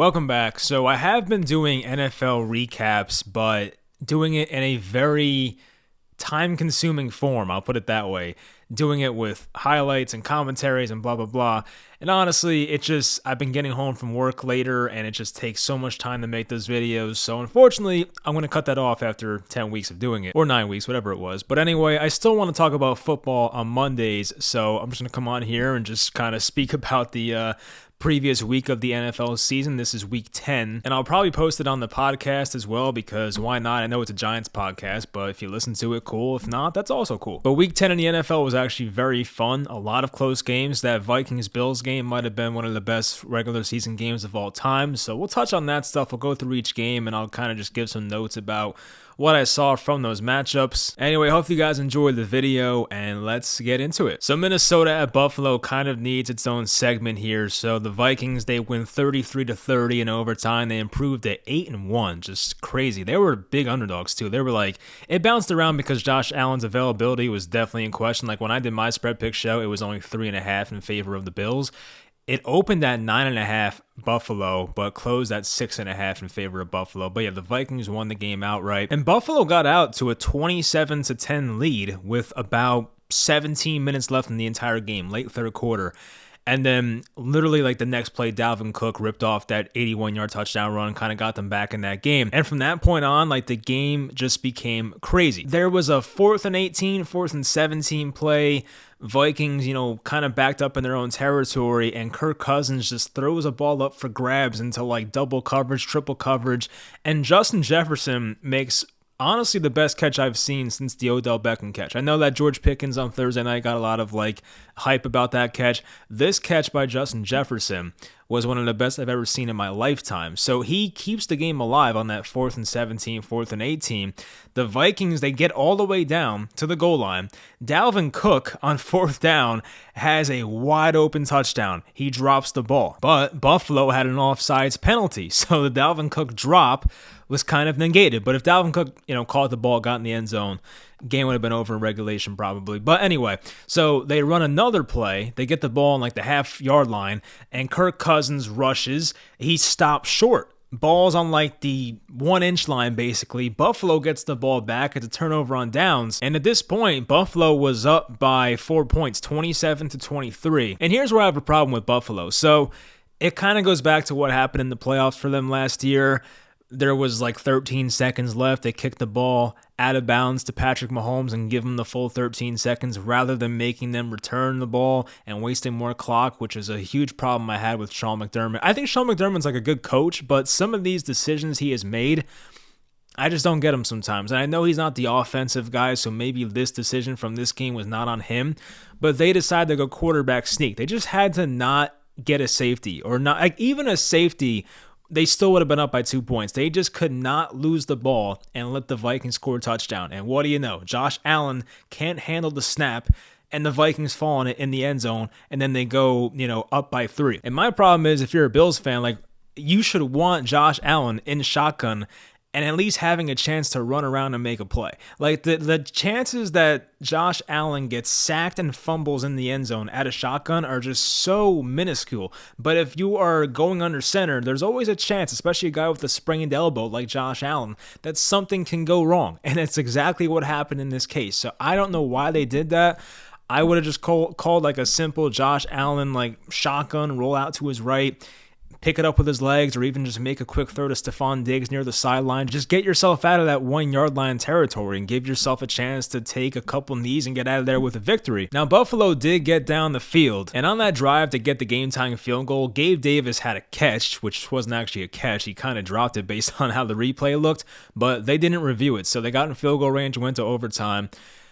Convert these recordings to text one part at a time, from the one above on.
Welcome back. So I have been doing NFL recaps, but doing it in a very time-consuming form, I'll put it that way. Doing it with highlights and commentaries and blah, blah, blah. And honestly, I've been getting home from work later and it just takes so much time to make those videos. So unfortunately, I'm going to cut that off after 10 weeks of doing it, or 9 weeks, whatever it was. But anyway, I still want to talk about football on Mondays. So I'm just going to come on here and just kind of speak about the previous week of the NFL season. This is week 10, and I'll probably post it on the podcast as well because why not? I know it's a Giants podcast, but if you listen to it, cool. If not, that's also cool. But week 10 in the NFL was actually very fun. A lot of close games. That Vikings-Bills game might have been one of the best regular season games of all time, so we'll touch on that stuff. We'll go through each game, and I'll kind of just give some notes about what I saw from those matchups. Anyway, hope you guys enjoyed the video, and let's get into it. So Minnesota at Buffalo kind of needs its own segment here. So the Vikings, they win 33-30 in overtime. They improved to 8-1, just crazy. They were big underdogs too. They were like, it bounced around because Josh Allen's availability was definitely in question. Like when I did my spread pick show, it was only 3.5 in favor of the Bills. It opened at 9.5 Buffalo, but closed at 6.5 in favor of Buffalo. But yeah, the Vikings won the game outright. And Buffalo got out to a 27-10 lead with about 17 minutes left in the entire game, late third quarter. And then literally like the next play, Dalvin Cook ripped off that 81-yard touchdown run, kind of got them back in that game. And from that point on, like the game just became crazy. There was a 4th and 18, 4th and 17 play. Vikings, kind of backed up in their own territory, and Kirk Cousins just throws a ball up for grabs into like double coverage, triple coverage, and Justin Jefferson makes honestly the best catch I've seen since the Odell Beckham catch. I know that George Pickens on Thursday night got a lot of like hype about that catch. This catch by Justin Jefferson was one of the best I've ever seen in my lifetime. So he keeps the game alive on that 4th and 17, 4th and 18. The Vikings, they get all the way down to the goal line. Dalvin Cook on 4th down has a wide open touchdown. He drops the ball, but Buffalo had an offsides penalty. So the Dalvin Cook drop was kind of negated. But if Dalvin Cook, caught the ball, got in the end zone, game would have been over in regulation probably. But anyway, so they run another play. They get the ball on like the half-yard line, and Kirk Cousins rushes. He stops short. Ball's on like the 1-inch line, basically. Buffalo gets the ball back. It's a turnover on downs. And at this point, Buffalo was up by 4 points, 27-23. And here's where I have a problem with Buffalo. So it kind of goes back to what happened in the playoffs for them last year. There was like 13 seconds left. They kicked the ball out of bounds to Patrick Mahomes and give him the full 13 seconds rather than making them return the ball and wasting more clock, which is a huge problem I had with Sean McDermott. I think Sean McDermott's like a good coach, but some of these decisions he has made, I just don't get him sometimes. And I know he's not the offensive guy, so maybe this decision from this game was not on him, but they decided to go quarterback sneak. They just had to not get a safety, or not, like even a safety, they still would have been up by 2 points. They just could not lose the ball and let the Vikings score a touchdown. And what do you know? Josh Allen can't handle the snap, and the Vikings fall on it in the end zone, and then they go, up by 3. And my problem is, if you're a Bills fan, like, you should want Josh Allen in shotgun and at least having a chance to run around and make a play. Like, the chances that Josh Allen gets sacked and fumbles in the end zone at a shotgun are just so minuscule. But if you are going under center, there's always a chance, especially a guy with a sprained elbow like Josh Allen, that something can go wrong. And it's exactly what happened in this case. So I don't know why they did that. I would have just called like a simple Josh Allen like shotgun, roll out to his right, pick it up with his legs, or even just make a quick throw to Stephon Diggs near the sideline. Just get yourself out of that 1-yard line territory and give yourself a chance to take a couple knees and get out of there with a victory. Now, Buffalo did get down the field, and on that drive to get the game-tying field goal, Gabe Davis had a catch, which wasn't actually a catch. He kind of dropped it based on how the replay looked, but they didn't review it, so they got in field goal range and went to overtime.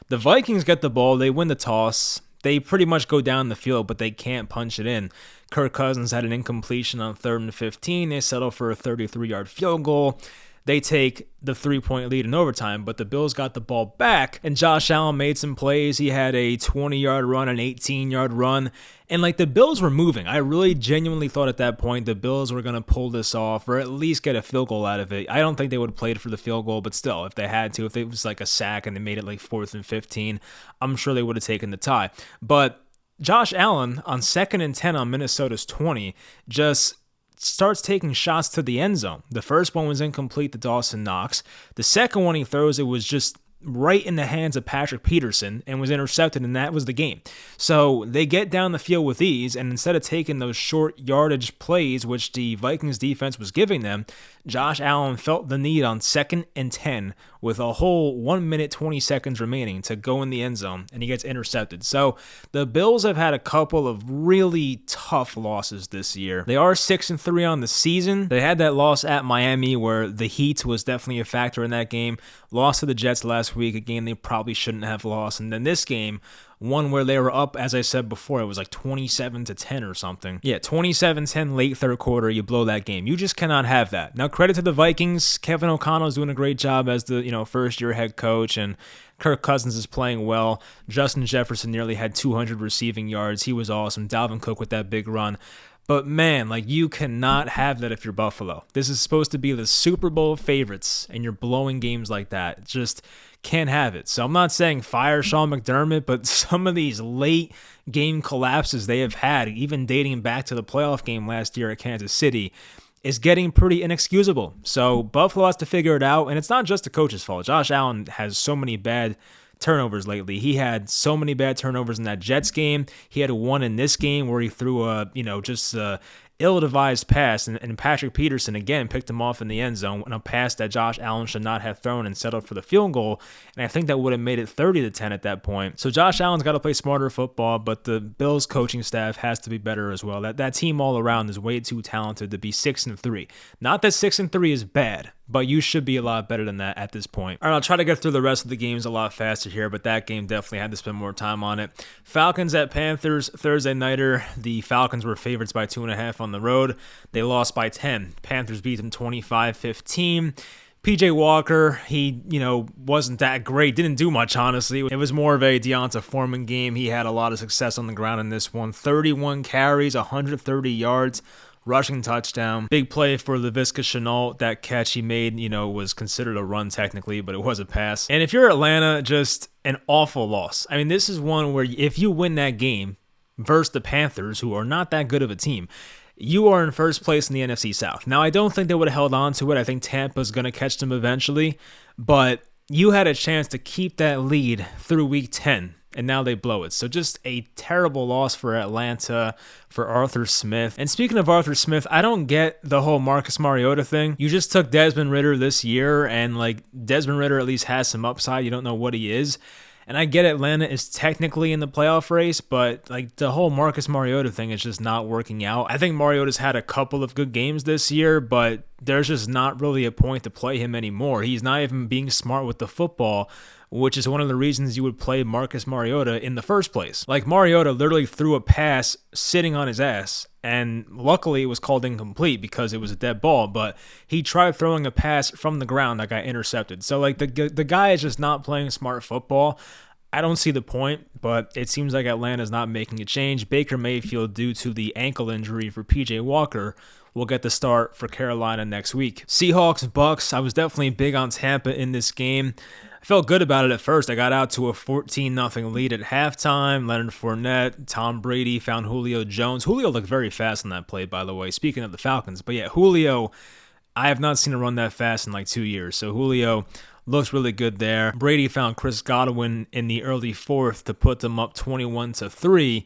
The Vikings get the ball. They win the toss. They pretty much go down the field, but they can't punch it in. Kirk Cousins had an incompletion on 3rd and 15. They settle for a 33-yard field goal. They take the 3-point lead in overtime, but the Bills got the ball back, and Josh Allen made some plays. He had a 20-yard run, an 18-yard run, and like the Bills were moving. I really genuinely thought at that point the Bills were going to pull this off or at least get a field goal out of it. I don't think they would have played for the field goal, but still, if they had to, if it was like a sack and they made it like 4th and 15, I'm sure they would have taken the tie. But Josh Allen on 2nd and 10 on Minnesota's 20 just starts taking shots to the end zone. The first one was incomplete to Dawson Knox. The second one he throws, it was just right in the hands of Patrick Peterson and was intercepted, and that was the game. So they get down the field with ease, and instead of taking those short yardage plays, which the Vikings defense was giving them, Josh Allen felt the need on 2nd and 10 with a whole 1 minute 20 seconds remaining to go in the end zone, and he gets intercepted. So the Bills have had a couple of really tough losses this year. They are 6-3 on the season. They had that loss at Miami where the heat was definitely a factor in that game. Lost to the Jets last week, a game they probably shouldn't have lost. And then this game, one where they were up, as I said before, it was like 27-10 or something. Yeah, 27-10 late third quarter, you blow that game. You just cannot have that. Now, credit to the Vikings. Kevin O'Connell's doing a great job as the first-year head coach, and Kirk Cousins is playing well. Justin Jefferson nearly had 200 receiving yards. He was awesome. Dalvin Cook with that big run. But man, you cannot have that if you're Buffalo. This is supposed to be the Super Bowl favorites, and you're blowing games like that. Just can't have it. So I'm not saying fire Sean McDermott, but some of these late game collapses they have had, even dating back to the playoff game last year at Kansas City, is getting pretty inexcusable. So Buffalo has to figure it out, and it's not just the coach's fault. Josh Allen has so many bad turnovers lately. He had so many bad turnovers in that Jets game. He had one in this game where he threw a ill-advised pass, and Patrick Peterson again picked him off in the end zone on a pass that Josh Allen should not have thrown and settled for the field goal, and I think that would have made it 30-10 at that point. So Josh Allen's got to play smarter football, but the Bills coaching staff has to be better as well. That team all around is way too talented to be 6-3. Not that 6-3 is bad, but you should be a lot better than that at this point. All right, I'll try to get through the rest of the games a lot faster here, but that game definitely had to spend more time on it. Falcons at Panthers, Thursday nighter. The Falcons were favorites by 2.5 on the road. They lost by 10. Panthers beat them 25-15. PJ Walker, he, wasn't that great. Didn't do much, honestly. It was more of a Deonta Foreman game. He had a lot of success on the ground in this one. 31 carries, 130 yards. Rushing touchdown. Big play for Laviska Shenault. That catch he made, was considered a run technically, but it was a pass. And if you're Atlanta, just an awful loss. I mean, this is one where if you win that game versus the Panthers, who are not that good of a team, you are in first place in the NFC South. Now, I don't think they would have held on to it. I think Tampa's going to catch them eventually, but you had a chance to keep that lead through week 10. And now they blow it. So just a terrible loss for Atlanta, for Arthur Smith. And speaking of Arthur Smith, I don't get the whole Marcus Mariota thing. You just took Desmond Ridder this year, and Desmond Ridder at least has some upside. You don't know what he is. And I get Atlanta is technically in the playoff race, but the whole Marcus Mariota thing is just not working out. I think Mariota's had a couple of good games this year, but there's just not really a point to play him anymore. He's not even being smart with the football, which is one of the reasons you would play Marcus Mariota in the first place. Mariota literally threw a pass sitting on his ass, and luckily it was called incomplete because it was a dead ball, but he tried throwing a pass from the ground that got intercepted. So the guy is just not playing smart football. I don't see the point, but it seems like Atlanta's not making a change. Baker Mayfield, due to the ankle injury for PJ Walker, will get the start for Carolina next week. Seahawks, Bucks, I was definitely big on Tampa in this game. I felt good about it at first. I got out to a 14-0 lead at halftime. Leonard Fournette, Tom Brady found Julio Jones. Julio looked very fast on that play, by the way, speaking of the Falcons. But yeah, Julio, I have not seen him run that fast in 2 years. So Julio looks really good there. Brady found Chris Godwin in the early fourth to put them up 21-3.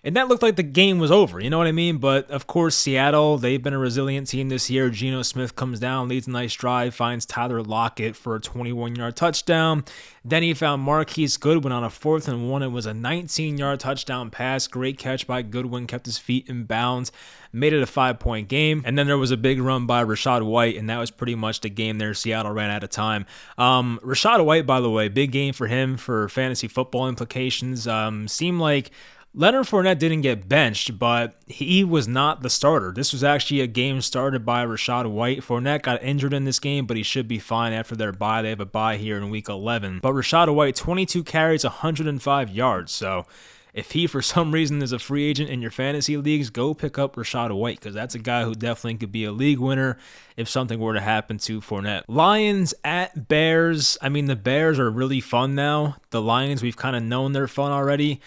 And that looked like the game was over, you know what I mean? But, of course, Seattle, they've been a resilient team this year. Geno Smith comes down, leads a nice drive, finds Tyler Lockett for a 21-yard touchdown. Then he found Marquise Goodwin on a 4th and 1. It was a 19-yard touchdown pass. Great catch by Goodwin, kept his feet in bounds, made it a 5-point game. And then there was a big run by Rachaad White, and that was pretty much the game there. Seattle ran out of time. Rachaad White, by the way, big game for him for fantasy football implications. Seemed like Leonard Fournette didn't get benched, but he was not the starter. This was actually a game started by Rachaad White. Fournette got injured in this game, but he should be fine after their bye. They have a bye here in week 11. But Rachaad White, 22 carries, 105 yards. So if he, for some reason, is a free agent in your fantasy leagues, go pick up Rachaad White, because that's a guy who definitely could be a league winner if something were to happen to Fournette. Lions at Bears. I mean, the Bears are really fun now. The Lions, we've kind of known they're fun already.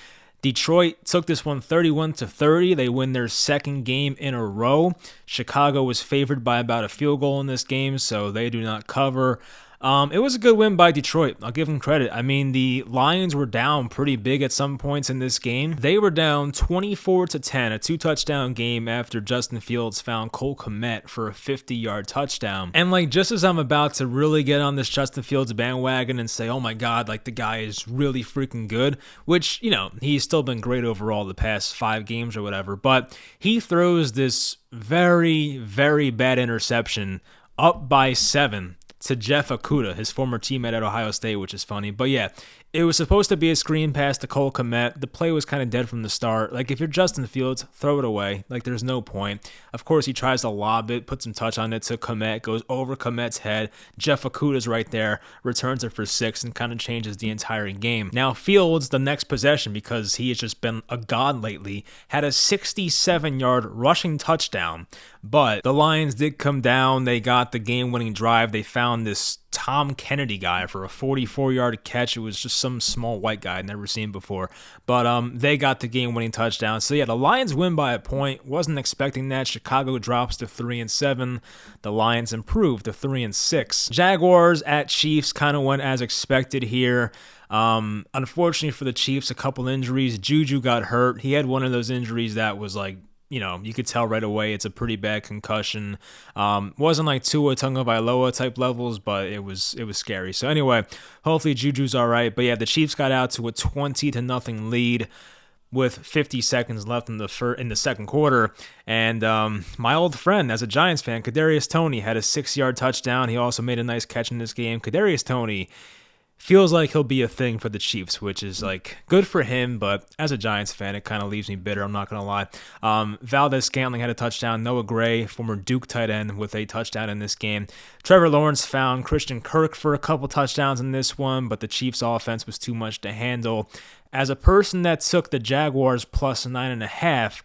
Detroit took this one 31-30. They win their second game in a row. Chicago was favored by about a field goal in this game, so they do not cover. It was a good win by Detroit. I'll give them credit. I mean, the Lions were down pretty big at some points in this game. They were down 24-10, a 2-touchdown game after Justin Fields found Cole Kmet for a 50-yard touchdown. And like, just as I'm about to really get on this Justin Fields bandwagon and say, oh my God, like the guy is really freaking good, which, you know, he's still been great overall the past 5 games or whatever, but he throws this very, very bad interception up by 7 to Jeff Okudah, his former teammate at Ohio State, which is funny. But yeah, it was supposed to be a screen pass to Cole Kmet. The play was kind of dead from the start. Like, if you're Justin Fields, throw it away. Like, there's no point. Of course, he tries to lob it, put some touch on it to Kmet, goes over Kmet's head. Jeff Okudah's right there, returns it for 6, and kind of changes the entire game. Now, Fields, the next possession, because he has just been a god lately, had a 67-yard rushing touchdown. But the Lions did come down. They got the game-winning drive. They found this Tom Kennedy guy for a 44-yard catch. It was just some small white guy I'd never seen before. But they got the game-winning touchdown. So yeah, the Lions win by a point. Wasn't expecting that. Chicago drops to 3-7. The Lions improved to 3-6. Jaguars at Chiefs kind of went as expected here. Unfortunately for the Chiefs, a couple injuries. Juju got hurt. He had one of those injuries that was like, you know, you could tell right away it's a pretty bad concussion. Wasn't like Tua Tagovailoa type levels, but it was scary. So anyway, hopefully Juju's all right. But yeah, the Chiefs got out to a 20-0 lead with 50 seconds left in the second quarter. And my old friend, as a Giants fan, Kadarius Toney had a 6-yard touchdown. He also made a nice catch in this game. Kadarius Toney feels like he'll be a thing for the Chiefs, which is like good for him, but as a Giants fan, it kind of leaves me bitter, I'm not going to lie. Valdez-Scantling had a touchdown. Noah Gray, former Duke tight end, with a touchdown in this game. Trevor Lawrence found Christian Kirk for a couple touchdowns in this one, but the Chiefs' offense was too much to handle. As a person that took the Jaguars plus 9.5,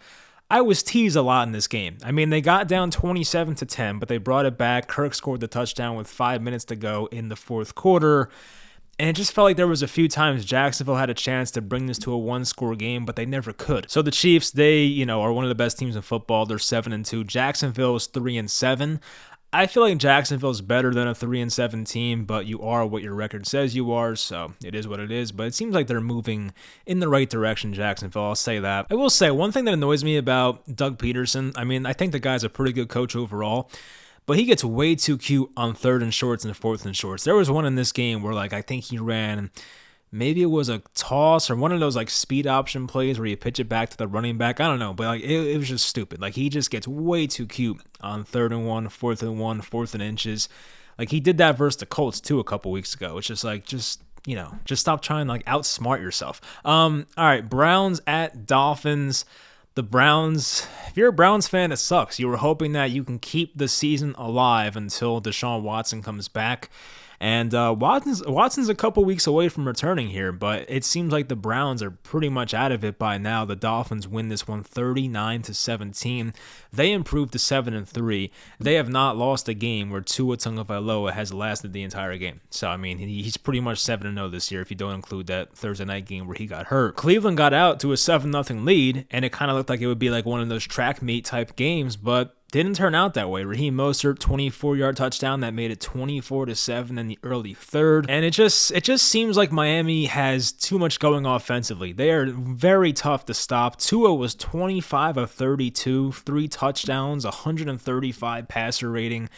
I was teased a lot in this game. I mean, they got down 27-10, but they brought it back. Kirk scored the touchdown with 5 minutes to go in the fourth quarter. And it just felt like there was a few times Jacksonville had a chance to bring this to a one-score game, but they never could. So the Chiefs, they, you know, are one of the best teams in football. They're 7-2. Jacksonville is 3-7. I feel like Jacksonville is better than a 3-7 team, but you are what your record says you are, so it is what it is. But it seems like they're moving in the right direction, Jacksonville. I'll say that. I will say one thing that annoys me about Doug Peterson. I mean, I think the guy's a pretty good coach overall, but he gets way too cute on 3rd and shorts and 4th and shorts. There was one in this game where, like, I think he ran, maybe it was a toss or one of those, like, speed option plays where you pitch it back to the running back. I don't know, but, like, it was just stupid. Like, he just gets way too cute on 3rd and 1, 4th and 1, 4th and inches. Like, he did that versus the Colts, too, a couple weeks ago. It's just, like, just stop trying to, like, outsmart yourself. All right, Browns at Dolphins. The Browns, if you're a Browns fan, it sucks. You were hoping that you can keep the season alive until Deshaun Watson comes back. And Watson's a couple weeks away from returning here, but it seems like the Browns are pretty much out of it by now. The Dolphins win this one 39-17. They improved to 7-3. They have not lost a game where Tua Tagovailoa has lasted the entire game. So, I mean, he's pretty much 7-0 this year if you don't include that Thursday night game where he got hurt. Cleveland got out to a 7-0 lead, and it kind of looked like it would be like one of those track meet type games, but didn't turn out that way. Raheem Mostert, 24-yard touchdown that made it 24-7 in the early third. And it just seems like Miami has too much going offensively. They are very tough to stop. Tua was 25 of 32, 3 touchdowns, 135 passer rating.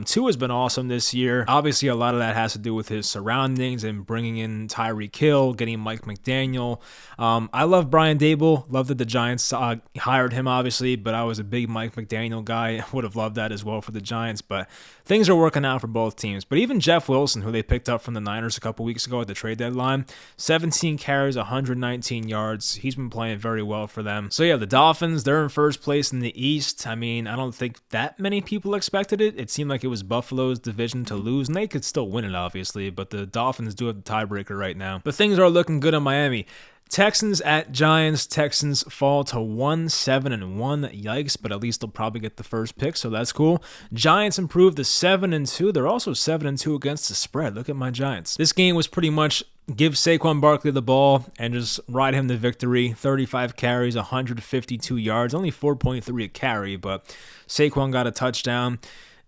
Tua's been awesome this year. Obviously, a lot of that has to do with his surroundings and bringing in Tyreek Hill, getting Mike McDaniel. I love Brian Daboll. Love that the Giants hired him, obviously, but I was a big Mike McDaniel guy. I would have loved that as well for the Giants, but things are working out for both teams. But even Jeff Wilson, who they picked up from the Niners a couple weeks ago at the trade deadline, 17 carries, 119 yards. He's been playing very well for them. So yeah, the Dolphins, they're in first place in the East. I mean, I don't think that many people expected it. It seemed like it was Buffalo's division to lose, and they could still win it, obviously, but the Dolphins do have the tiebreaker right now. But things are looking good in Miami. Texans at Giants. Texans fall to 1-7-1. Yikes, but at least they'll probably get the first pick, so that's cool. Giants improved to 7-2. They're also 7-2 against the spread. Look at my Giants. This game was pretty much give Saquon Barkley the ball and just ride him to victory. 35 carries, 152 yards, only 4.3 a carry, but Saquon got a touchdown.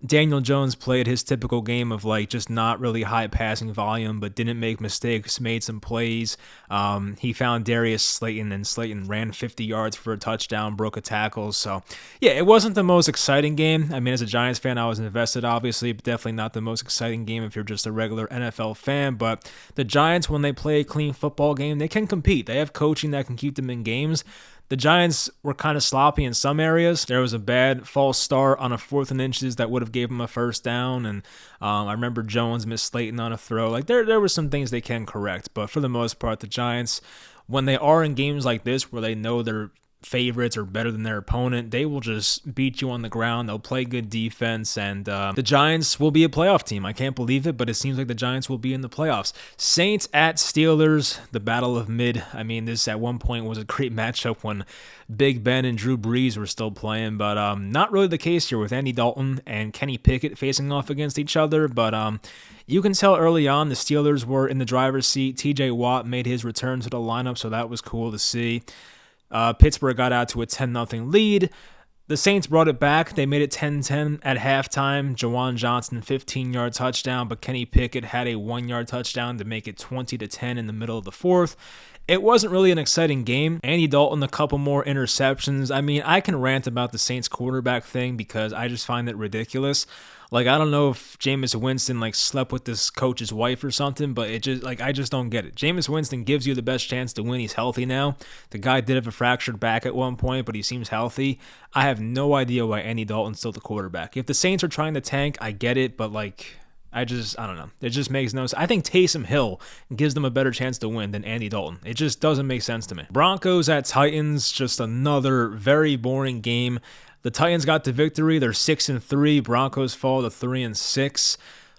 Daniel Jones played his typical game of like just not really high passing volume, but didn't make mistakes, made some plays. He found Darius Slayton, and Slayton ran 50 yards for a touchdown, broke a tackle. So, yeah, it wasn't the most exciting game. I mean, as a Giants fan, I was invested, obviously, but definitely not the most exciting game if you're just a regular NFL fan. But the Giants, when they play a clean football game, they can compete. They have coaching that can keep them in games. The Giants were kind of sloppy in some areas. There was a bad false start on a 4th and inches that would have gave them a first down, and I remember Jones missed Slayton on a throw. Like there were some things they can correct, but for the most part, the Giants, when they are in games like this where they know they're favorites or better than their opponent, they will just beat you on the ground. They'll play good defense, and the Giants will be a playoff team. I can't believe it, but it seems like the Giants will be in the playoffs. Saints at Steelers, the battle of mid. I mean, this at one point was a great matchup when Big Ben and Drew Brees were still playing, but not really the case here with Andy Dalton and Kenny Pickett facing off against each other. But you can tell early on the Steelers were in the driver's seat. TJ Watt made his return to the lineup, so that was cool to see. Pittsburgh got out to a 10-0 lead. The Saints brought it back. They made it 10-10 at halftime. Jawan Johnson, 15-yard touchdown, but Kenny Pickett had a 1-yard touchdown to make it 20-10 in the middle of the 4th. It wasn't really an exciting game. Andy Dalton, a couple more interceptions. I mean, I can rant about the Saints quarterback thing because I just find it ridiculous. Like, I don't know if Jameis Winston, like, slept with this coach's wife or something, but it just, like, I just don't get it. Jameis Winston gives you the best chance to win. He's healthy now. The guy did have a fractured back at one point, but he seems healthy. I have no idea why Andy Dalton's still the quarterback. If the Saints are trying to tank, I get it, but, like, I don't know. It just makes no sense. I think Taysom Hill gives them a better chance to win than Andy Dalton. It just doesn't make sense to me. Broncos at Titans, just another very boring game. The Titans got the victory. They're 6-3. Broncos fall to 3-6.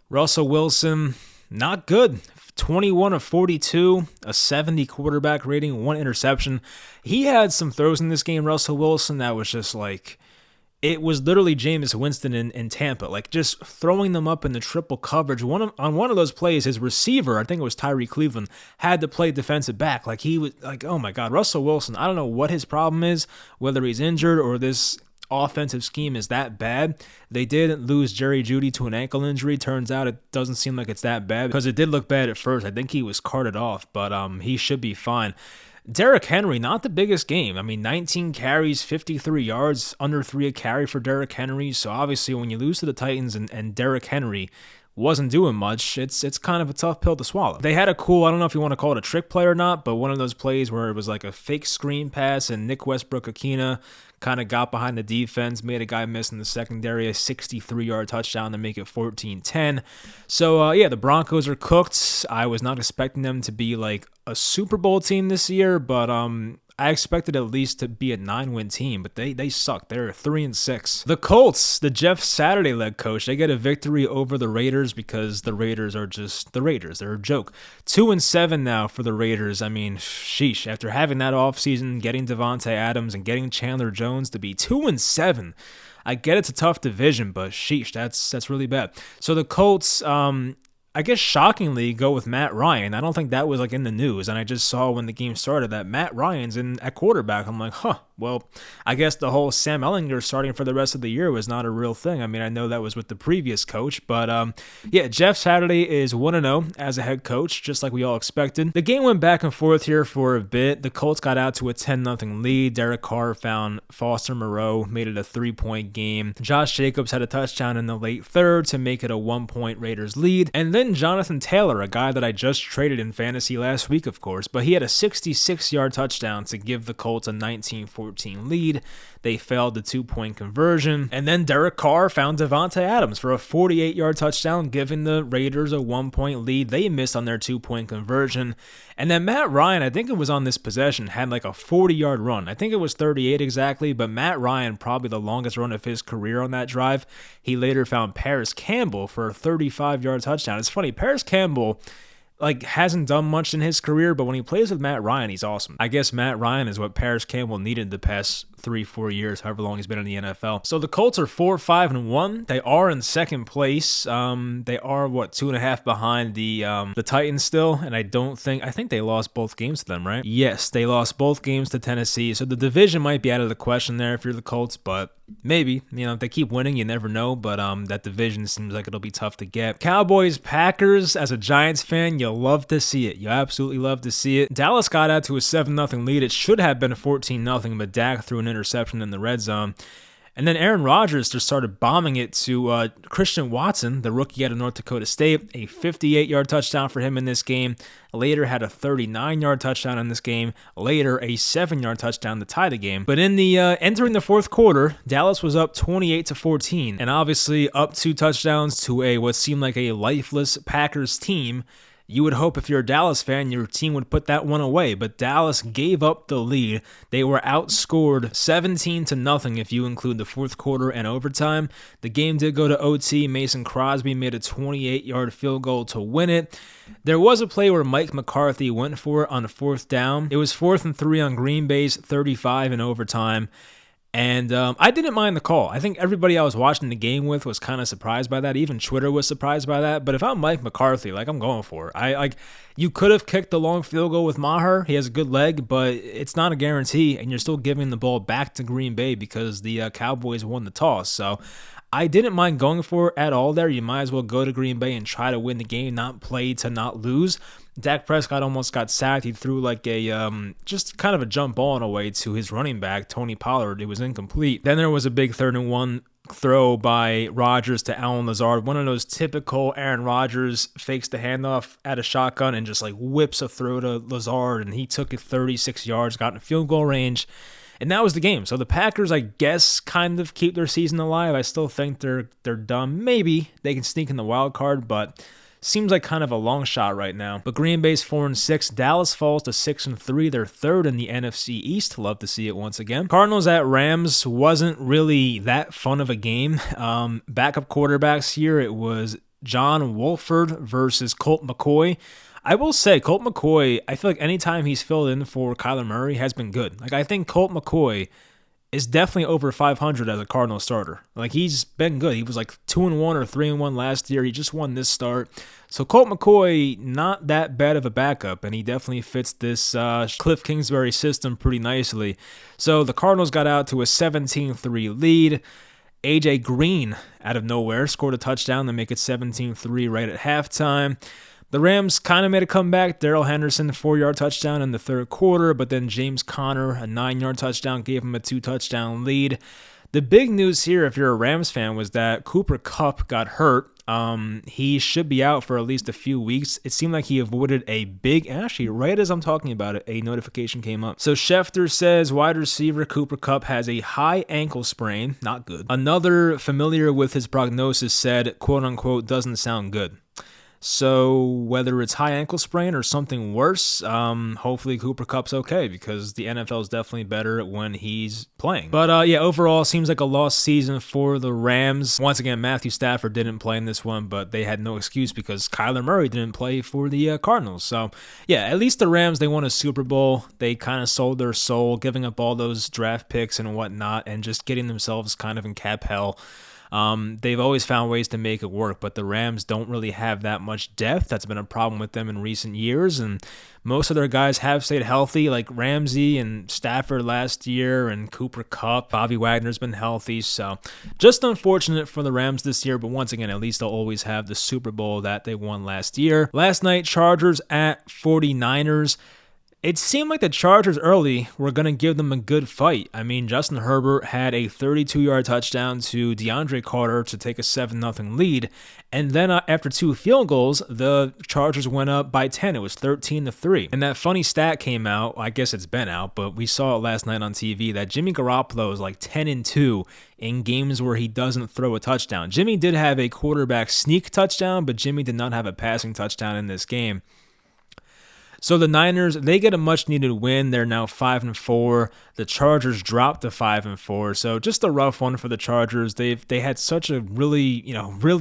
Russell Wilson, not good. 21 of 42, a 70 quarterback rating, 1 interception. He had some throws in this game, Russell Wilson, that was just like, it was literally Jameis Winston in Tampa, like just throwing them up in the triple coverage. On one of those plays, his receiver, I think it was Tyree Cleveland, had to play defensive back. Like he was like, oh my God, Russell Wilson, I don't know what his problem is, whether he's injured or this offensive scheme is that bad. They did lose Jerry Jeudy to an ankle injury. Turns out it doesn't seem like it's that bad because it did look bad at first. I think he was carted off, but he should be fine. Derrick Henry, not the biggest game. I mean, 19 carries, 53 yards, under 3 a carry for Derrick Henry. So obviously when you lose to the Titans and Derrick Henry wasn't doing much, it's kind of a tough pill to swallow. They had a cool, I don't know if you want to call it a trick play or not, but one of those plays where it was like a fake screen pass and Nick Westbrook-Akina kind of got behind the defense, made a guy miss in the secondary, a 63-yard touchdown to make it 14-10. So, yeah, the Broncos are cooked. I was not expecting them to be like a Super Bowl team this year, but I expected at least to be a 9-win team, but they suck. They're 3-6. The Colts, the Jeff Saturday-led coach, they get a victory over the Raiders because the Raiders are just the Raiders. They're a joke. 2-7 now for the Raiders. I mean, sheesh. After having that offseason, getting Devontae Adams and getting Chandler Jones to be 2-7, I get it's a tough division, but sheesh, that's really bad. So the Colts, I guess shockingly, go with Matt Ryan. I don't think that was like in the news, and I just saw when the game started that Matt Ryan's in at quarterback. I'm like, well, I guess the whole Sam Ehlinger starting for the rest of the year was not a real thing. I mean, I know that was with the previous coach, but yeah, Jeff Saturday is 1-0 as a head coach, just like we all expected. The game went back and forth here for a bit. The Colts got out to a 10-0 lead. Derek Carr found Foster Moreau, made it a 3-point game. Josh Jacobs had a touchdown in the late third to make it a 1-point Raiders lead, and then Jonathan Taylor, a guy that I just traded in fantasy last week, of course, but he had a 66-yard touchdown to give the Colts a 19-14 lead. They failed the 2-point conversion, and then Derek Carr found Devontae Adams for a 48-yard touchdown, giving the Raiders a 1-point lead. They missed on their 2-point conversion, and then Matt Ryan, I think it was on this possession, had like a 40-yard run. I think it was 38 exactly, but Matt Ryan, probably the longest run of his career on that drive. He later found Paris Campbell for a 35-yard touchdown. It's funny, Paris Campbell like hasn't done much in his career, but when he plays with Matt Ryan, he's awesome. I guess Matt Ryan is what Paris Campbell needed the past 3-4 years, however long he's been in the NFL. So the Colts are 4-5-1. They are in second place. They are 2.5 behind the Titans still, and I think they lost both games to them, right? Yes, they lost both games to Tennessee. So the division might be out of the question there if you're the Colts, but maybe, if they keep winning, you never know. But that division seems like it'll be tough to get. Cowboys, Packers, as a Giants fan, you'll love to see it. You absolutely love to see it. Dallas got out to a 7-0 lead. It should have been a 14-0, but Dak threw an interception in the red zone. And then Aaron Rodgers just started bombing it to Christian Watson, the rookie out of North Dakota State. A 58-yard touchdown for him in this game. Later had a 39-yard touchdown in this game. Later, a 7-yard touchdown to tie the game. But in the entering the fourth quarter, Dallas was up 28-14, and obviously up 2 touchdowns to what seemed like a lifeless Packers team. You would hope if you're a Dallas fan, your team would put that one away, but Dallas gave up the lead. They were outscored 17-0 if you include the fourth quarter and overtime. The game did go to OT. Mason Crosby made a 28-yard field goal to win it. There was a play where Mike McCarthy went for it on 4th down. It was 4th and 3 on Green Bay's 35 in overtime. And I didn't mind the call. I think everybody I was watching the game with was kind of surprised by that. Even Twitter was surprised by that. But if I'm Mike McCarthy, I'm going for it. You could have kicked the long field goal with Maher. He has a good leg, but it's not a guarantee. And you're still giving the ball back to Green Bay because the Cowboys won the toss. So I didn't mind going for it at all there. You might as well go to Green Bay and try to win the game, not play to not lose. Dak Prescott almost got sacked. He threw just kind of a jump ball in a way to his running back, Tony Pollard. It was incomplete. Then there was a big 3rd and 1 throw by Rodgers to Allen Lazard. One of those typical Aaron Rodgers fakes the handoff at a shotgun and just whips a throw to Lazard, and he took it 36 yards, got in field goal range. And that was the game. So the Packers, I guess, kind of keep their season alive. I still think they're done. Maybe they can sneak in the wild card, but seems like kind of a long shot right now. But Green Bay's 4-6. Dallas falls to 6-3. They're 3rd in the NFC East. Love to see it once again. Cardinals at Rams wasn't really that fun of a game. Backup quarterbacks here. It was John Wolford versus Colt McCoy. I will say, Colt McCoy, I feel like anytime he's filled in for Kyler Murray has been good. I think Colt McCoy is definitely over 500 as a Cardinal starter. He's been good. He was 2-1 or 3-1 last year. He just won this start. So Colt McCoy, not that bad of a backup, and he definitely fits this Cliff Kingsbury system pretty nicely. So the Cardinals got out to a 17-3 lead. AJ Green, out of nowhere, scored a touchdown to make it 17-3 right at halftime. The Rams kind of made a comeback. Darrell Henderson, a 4-yard touchdown in the third quarter, but then James Conner, a 9-yard touchdown, gave him a 2-touchdown lead. The big news here, if you're a Rams fan, was that Cooper Kupp got hurt. He should be out for at least a few weeks. It seemed like he avoided actually, right as I'm talking about it, a notification came up. So Schefter says wide receiver Cooper Kupp has a high ankle sprain. Not good. Another familiar with his prognosis said, quote unquote, doesn't sound good. So whether it's high ankle sprain or something worse, hopefully Cooper Kupp's okay because the NFL is definitely better when he's playing. But overall, seems like a lost season for the Rams. Once again, Matthew Stafford didn't play in this one, but they had no excuse because Kyler Murray didn't play for the Cardinals. So yeah, at least the Rams, they won a Super Bowl. They kind of sold their soul, giving up all those draft picks and whatnot, and just getting themselves kind of in cap hell. They've always found ways to make it work, but the Rams don't really have that much depth. That's been a problem with them in recent years, and most of their guys have stayed healthy, like Ramsey and Stafford last year, and Cooper Kupp. Bobby Wagner's been healthy, so just unfortunate for the Rams this year, but once again, at least they'll always have the Super Bowl that they won last year. Last night, Chargers at 49ers. It seemed like the Chargers early were going to give them a good fight. I mean, Justin Herbert had a 32-yard touchdown to DeAndre Carter to take a 7-0 lead. And then after 2 field goals, the Chargers went up by 10. It was 13-3. And that funny stat came out. I guess it's been out, but we saw it last night on TV that Jimmy Garoppolo is 10-2 in games where he doesn't throw a touchdown. Jimmy did have a quarterback sneak touchdown, but Jimmy did not have a passing touchdown in this game. So the Niners, they get a much-needed win. They're now 5-4. The Chargers dropped to 5-4. So just a rough one for the Chargers. They had such a really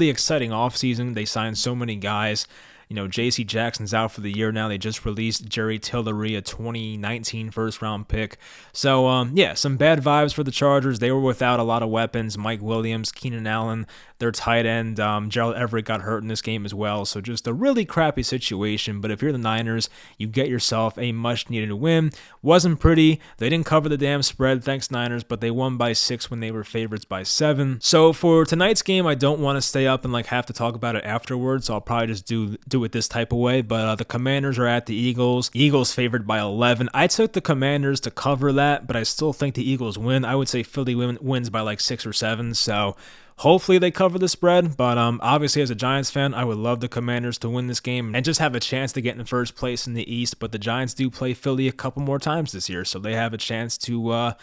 exciting offseason. They signed so many guys. J.C. Jackson's out for the year now. They just released Jerry Tillery, a 2019 first-round pick. So, some bad vibes for the Chargers. They were without a lot of weapons. Mike Williams, Keenan Allen, their tight end, Gerald Everett got hurt in this game as well. So just a really crappy situation. But if you're the Niners, you get yourself a much-needed win. Wasn't pretty. They didn't cover the damn spread, thanks Niners, but they won by 6 when they were favorites by 7. So for tonight's game, I don't want to stay up and have to talk about it afterwards. So I'll probably just do it this type of way. But the Commanders are at the Eagles. Eagles favored by 11. I took the Commanders to cover that, but I still think the Eagles win. I would say Philly wins by 6 or 7. So hopefully they cover the spread, but obviously as a Giants fan, I would love the Commanders to win this game and just have a chance to get in first place in the East. But the Giants do play Philly a couple more times this year, so they have a chance to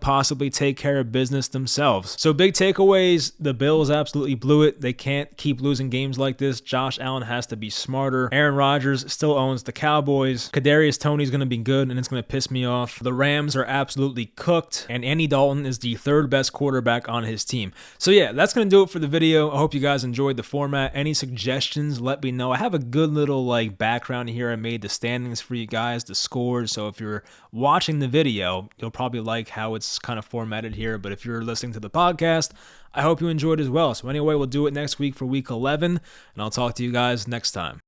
possibly take care of business themselves. So big takeaways, the Bills absolutely blew it. They can't keep losing games like this. Josh Allen has to be smarter. Aaron Rodgers still owns the Cowboys. Kadarius Toney's going to be good, and it's going to piss me off. The Rams are absolutely cooked, and Andy Dalton is the third best quarterback on his team. So yeah, that's going to do it for the video. I hope you guys enjoyed the format. Any suggestions, let me know. I have a good little background here. I made the standings for you guys, the scores. So if you're watching the video, you'll probably like how it's kind of formatted here. But if you're listening to the podcast, I hope you enjoyed as well. So anyway, we'll do it next week for week 11, and I'll talk to you guys next time.